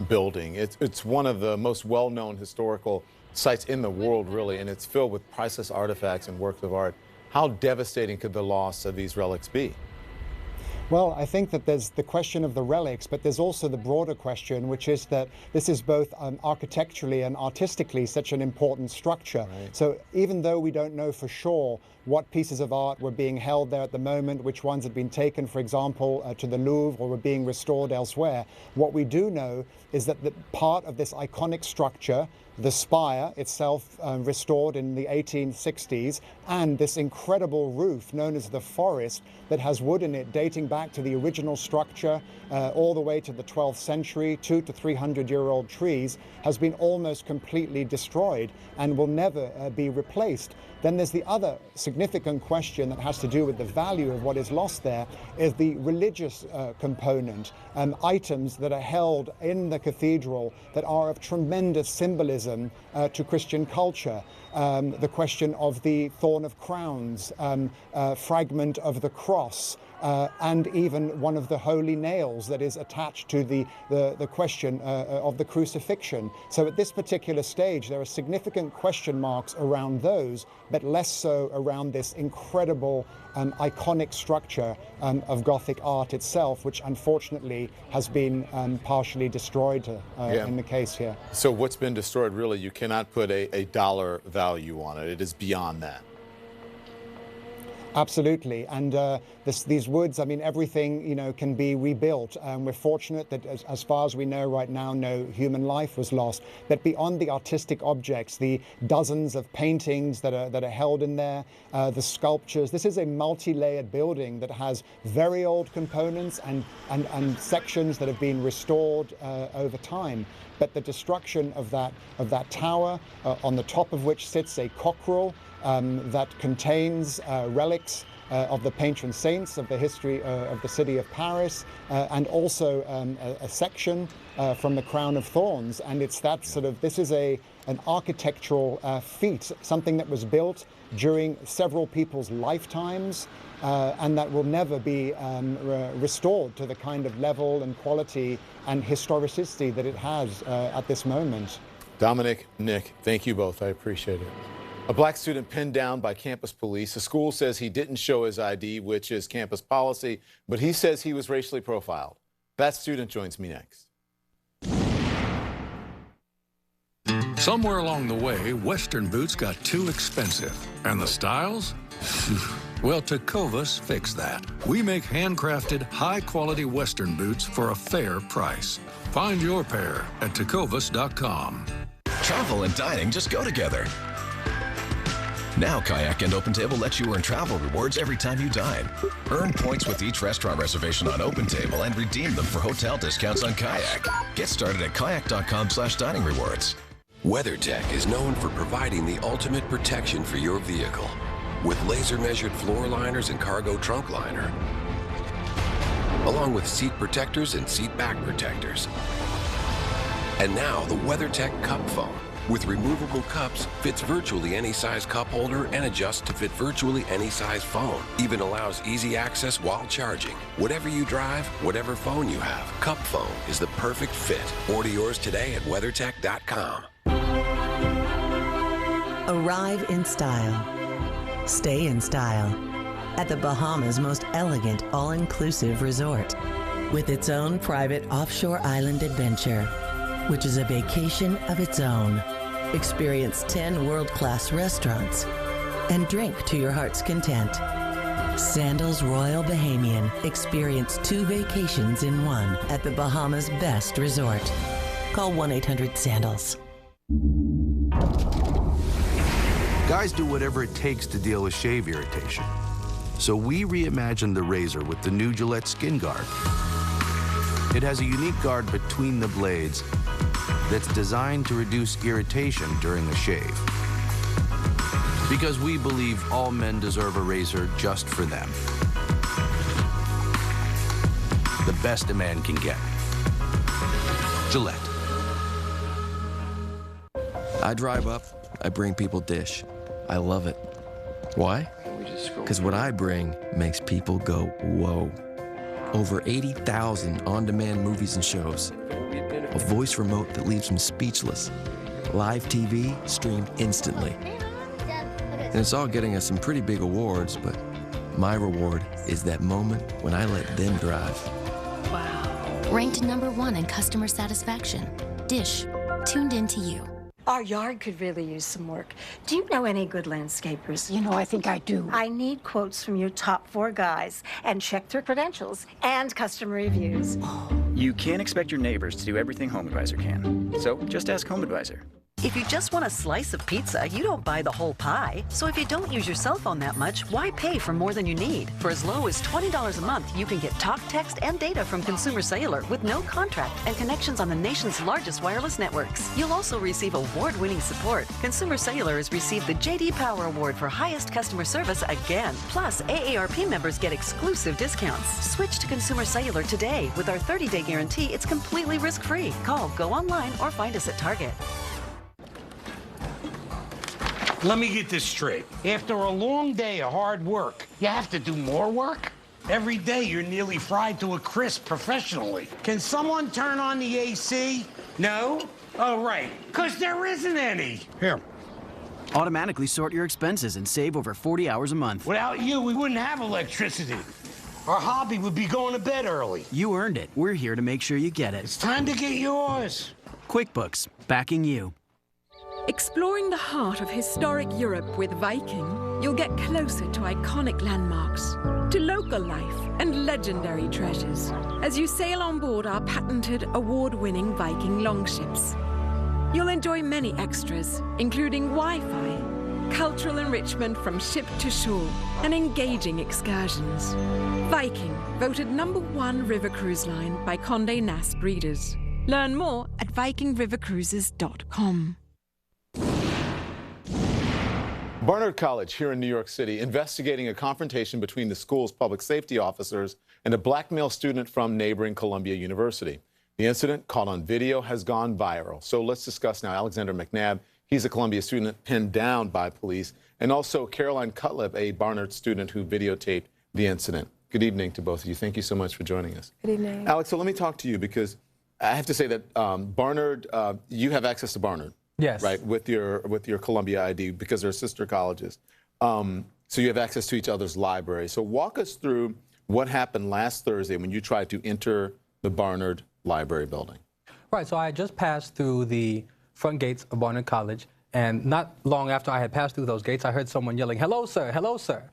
building. It's one of the most well-known historical sites in the world, really, and it's filled with priceless artifacts and works of art. How devastating could the loss of these relics be? Well, I think that there's the question of the relics, but there's also the broader question, which is that this is both architecturally and artistically such an important structure. Right. So even though we don't know for sure what pieces of art were being held there at the moment, which ones had been taken, for example, to the Louvre or were being restored elsewhere, what we do know is that the part of this iconic structure, the spire itself restored in the 1860s, and this incredible roof known as the forest that has wood in it dating back to the original structure all the way to the 12th century, 200 to 300-year-old trees, has been almost completely destroyed and will never be replaced. Then there's the other significant question that has to do with the value of what is lost there, is the religious component, items that are held in the cathedral that are of tremendous symbolism to Christian culture. The question of the Thorn of Crowns, fragment of the cross, and even one of the holy nails that is attached to the question of the crucifixion. So at this particular stage, there are significant question marks around those, but less so around this incredible iconic structure of Gothic art itself, which unfortunately has been partially destroyed in the case here. So what's been destroyed, really, you cannot put a dollar value on it. It is beyond that. Absolutely, and these woods, I mean, everything, can be rebuilt. We're fortunate that as far as we know right now, no human life was lost. But beyond the artistic objects, the dozens of paintings that are held in there, the sculptures, this is a multi-layered building that has very old components and sections that have been restored over time. But the destruction of that tower, on the top of which sits a cockerel, that contains relics of the patron saints of the history of the city of Paris, and also a section from the Crown of Thorns. And it's that sort of, this is an architectural feat, something that was built during several people's lifetimes, and that will never be restored to the kind of level and quality and historicity that it has at this moment. Dominic, Nick, thank you both. I appreciate it. A black student pinned down by campus police. The school says he didn't show his ID, which is campus policy, but he says he was racially profiled. That student joins me next. Somewhere along the way, Western boots got too expensive. And the styles? Well, Tecovas fixed that. We make handcrafted, high-quality Western boots for a fair price. Find your pair at tecovas.com. Travel and dining just go together. Now Kayak and OpenTable let you earn travel rewards every time you dine. Earn points with each restaurant reservation on OpenTable and redeem them for hotel discounts on Kayak. Get started at kayak.com/dining rewards. WeatherTech is known for providing the ultimate protection for your vehicle with laser-measured floor liners and cargo trunk liner, along with seat protectors and seat back protectors. And now the WeatherTech Cup Phone with removable cups fits virtually any size cup holder and adjusts to fit virtually any size phone. Even allows easy access while charging. Whatever you drive, whatever phone you have, Cup Phone is the perfect fit. Order yours today at WeatherTech.com. Arrive in style. Stay in style. At the Bahamas' most elegant, all-inclusive resort. With its own private offshore island adventure, which is a vacation of its own. Experience 10 world-class restaurants and drink to your heart's content. Sandals Royal Bahamian. Experience 2 vacations in one at the Bahamas' best resort. Call 1-800-SANDALS. Guys do whatever it takes to deal with shave irritation. So we reimagined the razor with the new Gillette Skin Guard. It has a unique guard between the blades that's designed to reduce irritation during a shave. Because we believe all men deserve a razor just for them. The best a man can get. Gillette. I drive up, I bring people dish. I love it. Why? Because what I bring makes people go, whoa. Over 80,000 on-demand movies and shows. A voice remote that leaves them speechless. Live TV streamed instantly. And it's all getting us some pretty big awards, but my reward is that moment when I let them drive. Wow. Ranked #1 in customer satisfaction. Dish, tuned into you. Our yard could really use some work. Do you know any good landscapers? You know, I think I do. I need quotes from your top 4 guys and check their credentials and customer reviews. You can't expect your neighbors to do everything HomeAdvisor can. So just ask HomeAdvisor. If you just want a slice of pizza, you don't buy the whole pie. So if you don't use your cell phone that much, why pay for more than you need? For as low as $20 a month, you can get talk, text, and data from Consumer Cellular with no contract and connections on the nation's largest wireless networks. You'll also receive award-winning support. Consumer Cellular has received the J.D. Power Award for highest customer service again. Plus, AARP members get exclusive discounts. Switch to Consumer Cellular today. With our 30-day guarantee, it's completely risk-free. Call, go online, or find us at Target. Let me get this straight. After a long day of hard work, you have to do more work? Every day you're nearly fried to a crisp professionally. Can someone turn on the AC? No? Oh, right, because there isn't any. Here. Automatically sort your expenses and save over 40 hours a month. Without you, we wouldn't have electricity. Our hobby would be going to bed early. You earned it. We're here to make sure you get it. It's time to get yours. QuickBooks, backing you. Exploring the heart of historic Europe with Viking, you'll get closer to iconic landmarks, to local life and legendary treasures as you sail on board our patented, award-winning Viking longships. You'll enjoy many extras, including Wi-Fi, cultural enrichment from ship to shore, and engaging excursions. Viking, voted #1 river cruise line by Condé Nast readers. Learn more at vikingrivercruises.com. Barnard College here in New York City investigating a confrontation between the school's public safety officers and a black male student from neighboring Columbia University. The incident, caught on video, has gone viral. So let's discuss now Alexander McNabb. He's a Columbia student pinned down by police, and also Caroline Cutlip, a Barnard student who videotaped the incident. Good evening to both of you. Thank you so much for joining us. Good evening. Alex, so let me talk to you because I have to say that Barnard, you have access to Barnard. Yes. Right, with your Columbia ID because they're sister colleges. So you have access to each other's library. So walk us through what happened last Thursday when you tried to enter the Barnard Library building. Right, so I had just passed through the front gates of Barnard College, and not long after I had passed through those gates, I heard someone yelling, "Hello, sir, hello, sir."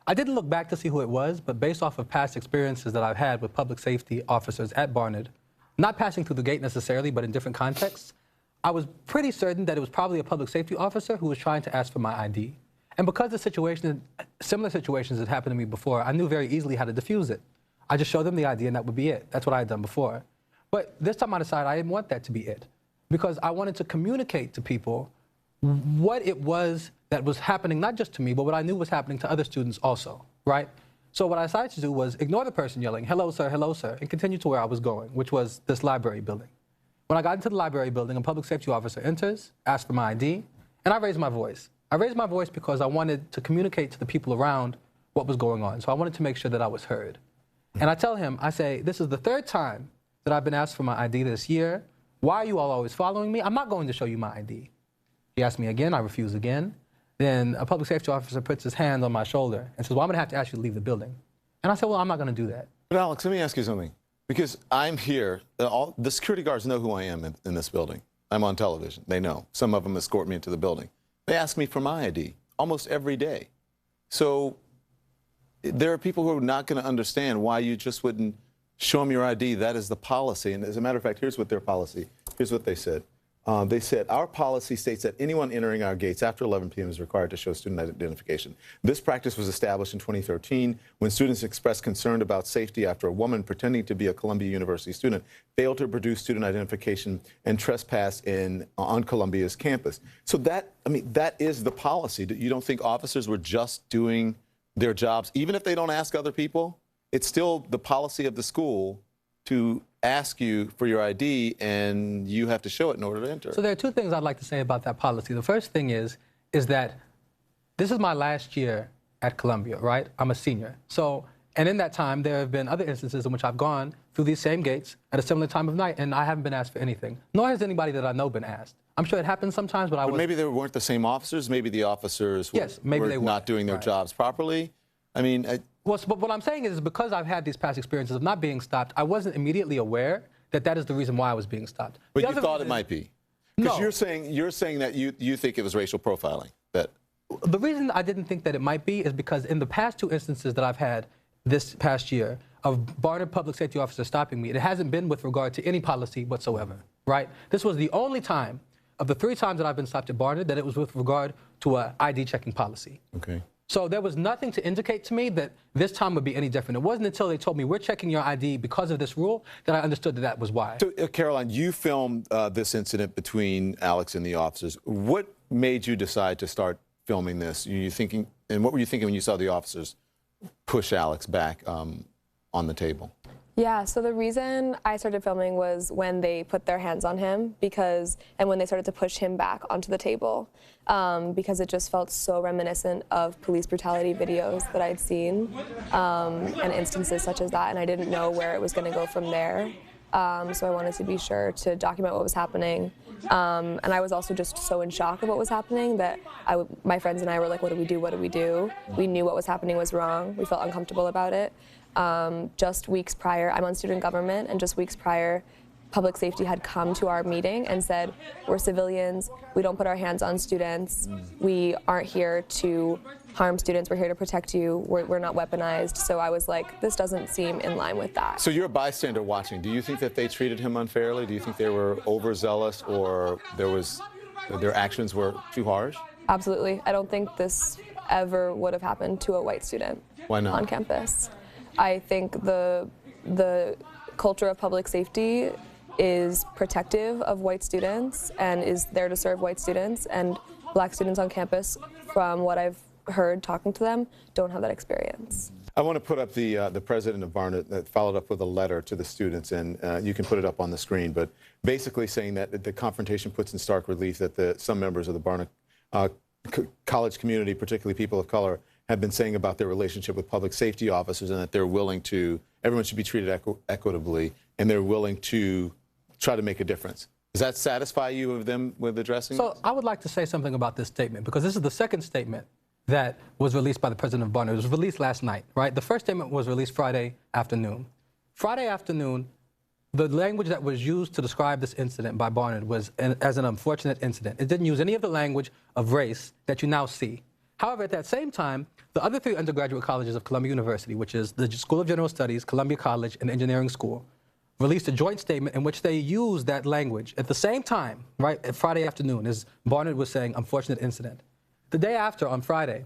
I didn't look back to see who it was, but based off of past experiences that I've had with public safety officers at Barnard, not passing through the gate necessarily, but in different contexts, I was pretty certain that it was probably a public safety officer who was trying to ask for my ID. And because the similar situations had happened to me before, I knew very easily how to defuse it. I just showed them the ID and that would be it. That's what I had done before. But this time I decided I didn't want that to be it, because I wanted to communicate to people what it was that was happening, not just to me, but what I knew was happening to other students also, right? So what I decided to do was ignore the person yelling, hello, sir, and continue to where I was going, which was this library building. When I got into the library building, a public safety officer enters, asks for my ID, and I raised my voice. I raised my voice because I wanted to communicate to the people around what was going on. So I wanted to make sure that I was heard. And I tell him, I say, this is the third time that I've been asked for my ID this year. Why are you all always following me? I'm not going to show you my ID. He asked me again, I refuse again. Then a public safety officer puts his hand on my shoulder and says, well, I'm gonna have to ask you to leave the building. And I said, well, I'm not gonna do that. But Alex, let me ask you something. Because I'm here, the security guards know who I am in this building. I'm on television, they know. Some of them escort me into the building. They ask me for my ID almost every day. So there are people who are not gonna understand why you just wouldn't show them your ID. That is the policy. And as a matter of fact, here's what their policy, here's what they said. They said, our policy states that anyone entering our gates after 11 p.m. is required to show student identification. This practice was established in 2013 when students expressed concern about safety after a woman pretending to be a Columbia University student failed to produce student identification and trespassed on Columbia's campus. So that is the policy. You don't think officers were just doing their jobs, even if they don't ask other people? It's still the policy of the school to ask you for your ID, and you have to show it in order to enter. So there are two things I'd like to say about that policy. The first thing is that this is my last year at Columbia, right? I'm a senior. So, and in that time, there have been other instances in which I've gone through these same gates at a similar time of night, and I haven't been asked for anything. Nor has anybody that I know been asked. I'm sure it happens sometimes, but maybe they weren't the same officers. Maybe the officers were not doing their jobs properly. I mean, but what I'm saying is because I've had these past experiences of not being stopped, I wasn't immediately aware that that is the reason why I was being stopped. But you thought it might be? Because you're saying that you think it was racial profiling. The reason I didn't think that it might be is because in the past two instances that I've had this past year of Barnard public safety officers stopping me, it hasn't been with regard to any policy whatsoever, right? This was the only time of the 3 times that I've been stopped at Barnard that it was with regard to an ID checking policy. Okay. So there was nothing to indicate to me that this time would be any different. It wasn't until they told me, we're checking your ID because of this rule, that I understood that that was why. So, Caroline, you filmed this incident between Alex and the officers. What made you decide to start filming this? And what were you thinking when you saw the officers push Alex back on the table? Yeah, so the reason I started filming was when they put their hands on him and when they started to push him back onto the table, because it just felt so reminiscent of police brutality videos that I'd seen and instances such as that, and I didn't know where it was going to go from there. So I wanted to be sure to document what was happening. And I was also just so in shock of what was happening that my friends and I were like, what do we do? What do we do? We knew what was happening was wrong. We felt uncomfortable about it. Just weeks prior, I'm on student government, and just weeks prior, public safety had come to our meeting and said, we're civilians, we don't put our hands on students, we aren't here to harm students, we're here to protect you, we're not weaponized. So I was like, this doesn't seem in line with that. So you're a bystander watching. Do you think that they treated him unfairly? Do you think they were overzealous, or their actions were too harsh? Absolutely. I don't think this ever would have happened to a white student. Why not? On campus. I think the culture of public safety is protective of white students and is there to serve white students, and black students on campus from what I've heard talking to them, don't have that experience. I want to put up the president of Barnard that followed up with a letter to the students, and you can put it up on the screen, but basically saying that the confrontation puts in stark relief that some members of the Barnard college community, particularly people of color, have been saying about their relationship with public safety officers, and that they're willing to, everyone should be treated equitably, and they're willing to try to make a difference. Does that satisfy you of them with addressing So I would like to say something about this statement, because this is the second statement that was released by the president of Barnard. It was released last night, right? The first statement was released Friday afternoon. Friday afternoon, the language that was used to describe this incident by Barnard was as an unfortunate incident. It didn't use any of the language of race that you now see. However, at that same time, the other three undergraduate colleges of Columbia University, which is the School of General Studies, Columbia College, and Engineering School, released a joint statement in which they used that language at the same time, right, at Friday afternoon, as Barnard was saying, unfortunate incident. The day after, on Friday,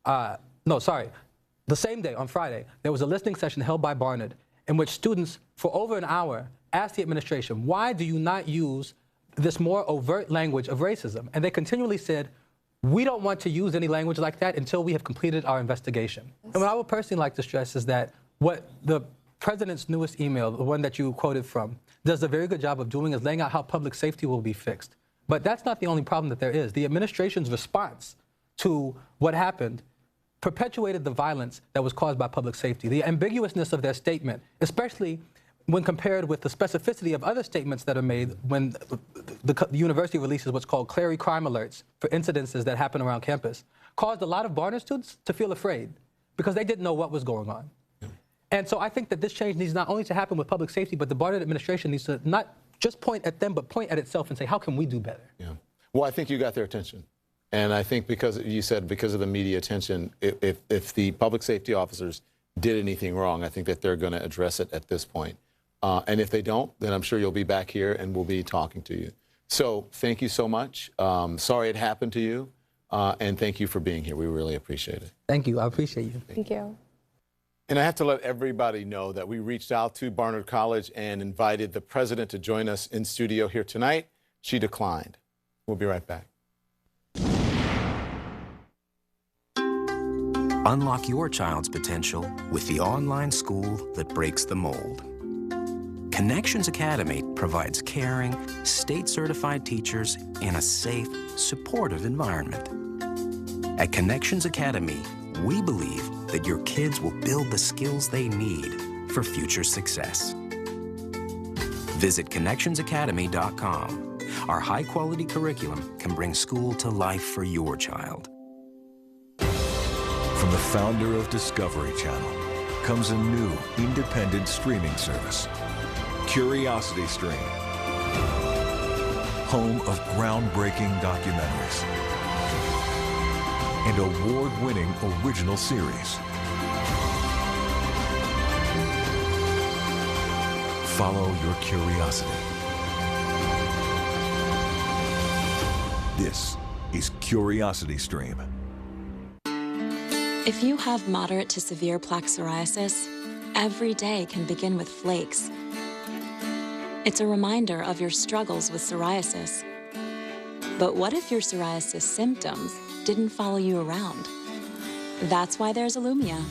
the same day, on Friday, there was a listening session held by Barnard in which students, for over an hour, asked the administration, why do you not use this more overt language of racism? And they continually said, we don't want to use any language like that until we have completed our investigation. Yes. And what I would personally like to stress is that what the president's newest email, the one that you quoted from, does a very good job of doing is laying out how public safety will be fixed. But that's not the only problem that there is. The administration's response to what happened perpetuated the violence that was caused by public safety. The ambiguousness of their statement, especially when compared with the specificity of other statements that are made when the university releases what's called Clary crime alerts for incidences that happen around campus, caused a lot of Barnard students to feel afraid because they didn't know what was going on. And so I think that this change needs not only to happen with public safety, but the Barnard administration needs to not just point at them, but point at itself and say, how can we do better? Yeah. Well, I think you got their attention. And I think because you said because of the media attention, if the public safety officers did anything wrong, I think that they're going to address it at this point. And if they don't, then I'm sure you'll be back here and we'll be talking to you. So thank you so much. Sorry it happened to you. And thank you for being here. We really appreciate it. Thank you. I appreciate you. Thank you. And I have to let everybody know that we reached out to Barnard College and invited the president to join us in studio here tonight. She declined. We'll be right back. Unlock your child's potential with the online school that breaks the mold. Connections Academy provides caring, state-certified teachers in a safe, supportive environment. At Connections Academy, we believe that your kids will build the skills they need for future success. Visit connectionsacademy.com. Our high-quality curriculum can bring school to life for your child. From the founder of Discovery Channel comes a new independent streaming service, Curiosity Stream, home of groundbreaking documentaries and award-winning original series. Follow your curiosity. This is Curiosity Stream. If you have moderate to severe plaque psoriasis, every day can begin with flakes. It's a reminder of your struggles with psoriasis. But what if your psoriasis symptoms didn't follow you around? That's why there's Illumia.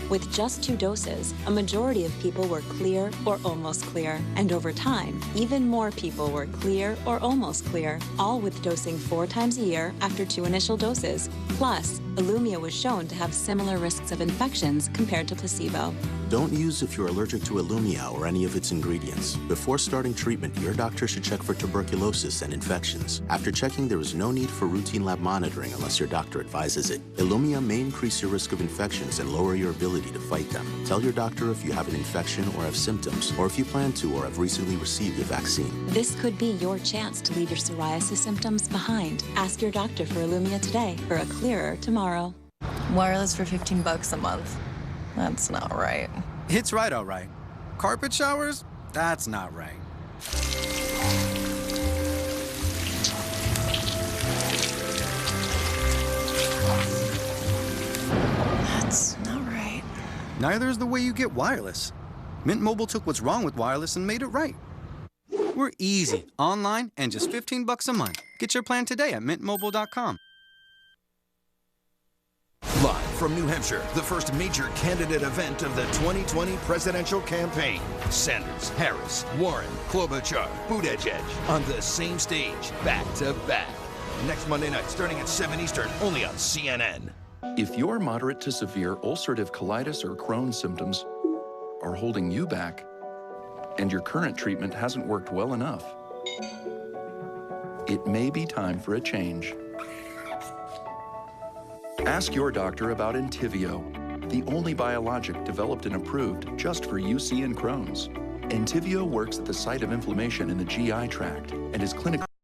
With just 2 doses, a majority of people were clear or almost clear. And over time, even more people were clear or almost clear, all with dosing 4 times a year after 2 initial doses. Plus, Illumia was shown to have similar risks of infections compared to placebo. Don't use if you're allergic to Illumia or any of its ingredients. Before starting treatment, your doctor should check for tuberculosis and infections. After checking, there is no need for routine lab monitoring unless your doctor advises it. Illumia may increase your risk of infections and lower your ability to fight them. Tell your doctor if you have an infection or have symptoms, or if you plan to or have recently received a vaccine. This could be your chance to leave your psoriasis symptoms behind. Ask your doctor for Illumia today for a clearer tomorrow. Wireless for $15 a month. That's not right. It's right, all right. Carpet showers? That's not right. That's not right. Neither is the way you get wireless. Mint Mobile took what's wrong with wireless and made it right. We're easy, online, and just $15 a month. Get your plan today at mintmobile.com. from New Hampshire, the first major candidate event of the 2020 presidential campaign. Sanders, Harris, Warren, Klobuchar, Buttigieg on the same stage, back to back. Next Monday night, starting at 7 Eastern, only on CNN. If your moderate to severe ulcerative colitis or Crohn's symptoms are holding you back, and your current treatment hasn't worked well enough, it may be time for a change. Ask your doctor about Entyvio, the only biologic developed and approved just for UC and Crohn's. Entyvio works at the site of inflammation in the GI tract and is clinically